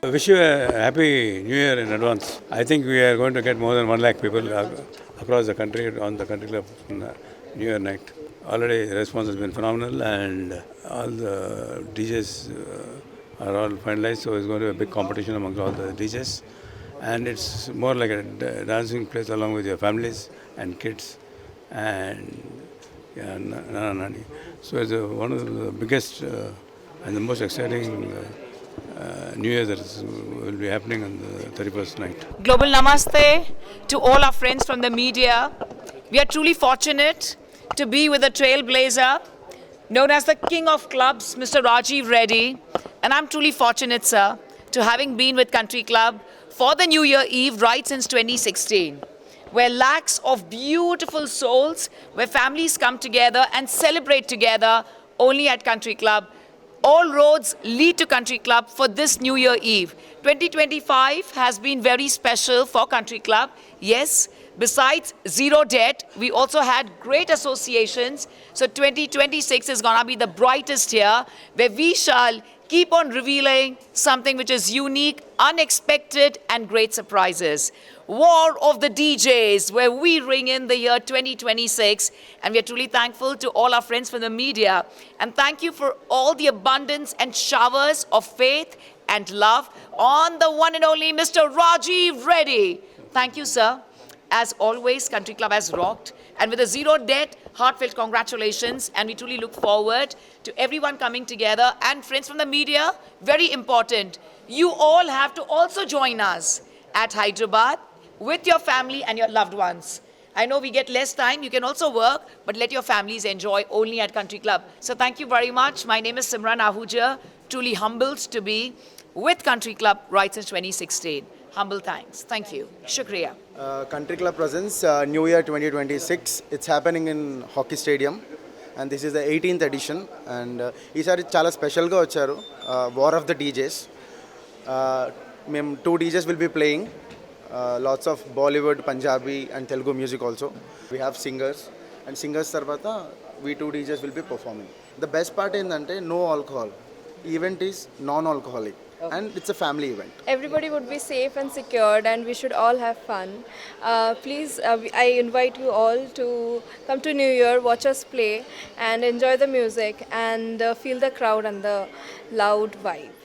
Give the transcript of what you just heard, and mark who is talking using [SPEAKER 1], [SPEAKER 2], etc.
[SPEAKER 1] I wish you a happy New Year in advance. I think we are going to get more than 1 lakh people across the country on the country club New Year night. Already the response has been phenomenal and all the DJs are all finalized, so it's going to be a big competition amongst all the DJs. And it's more like a dancing place along with your families and kids and Nana Nani. So it's one of the biggest and the most exciting New Year that will be happening on the 31st night.
[SPEAKER 2] Global Namaste to all our friends from the media. We are truly fortunate to be with a trailblazer known as the King of Clubs, Mr. Rajiv Reddy. And I'm truly fortunate, sir, to having been with Country Club for the New Year Eve right since 2016, where lakhs of beautiful souls, where families come together and celebrate together only at Country Club. All roads lead to Country Club for this New Year Eve. 2025 has been very special for Country Club. Yes, besides zero debt, we also had great associations. So 2026 is going to be the brightest year, where we shall keep on revealing something which is unique, unexpected, and great surprises. War of the DJs, where we ring in the year 2026. And we are truly thankful to all our friends from the media. And thank you for all the abundance and showers of faith and love on the one and only Mr. Rajiv Reddy. Thank you, sir. As always, Country Club has rocked. And with a zero debt, heartfelt congratulations. And we truly look forward to everyone coming together. And friends from the media, very important. You all have to also join us at Hyderabad with your family and your loved ones. I know we get less time. You can also work, but let your families enjoy only at Country Club. So thank you very much. My name is Simran Ahuja. truly humbled to be with Country Club right since 2016. Humble thanks. Thank you. Shukriya.
[SPEAKER 3] Country Club presents New Year 2026. It's happening in Hockey Stadium, and this is the 18th edition. And ఈసారి చాలా స్పెషల్గా వచ్చారు war of the DJs. మేము 2 DJs will be playing lots of Bollywood, Punjabi and Telugu music also. We have singers, and singers తర్వాత we 2 DJs will be performing. The best part ఏంటంటే no alcohol. Event is non-alcoholic. And it's a family event.
[SPEAKER 4] Everybody would be safe and secured, and we should all have fun. Please, I invite you all to come to New Year, watch us play, and enjoy the music and feel the crowd and the loud vibe.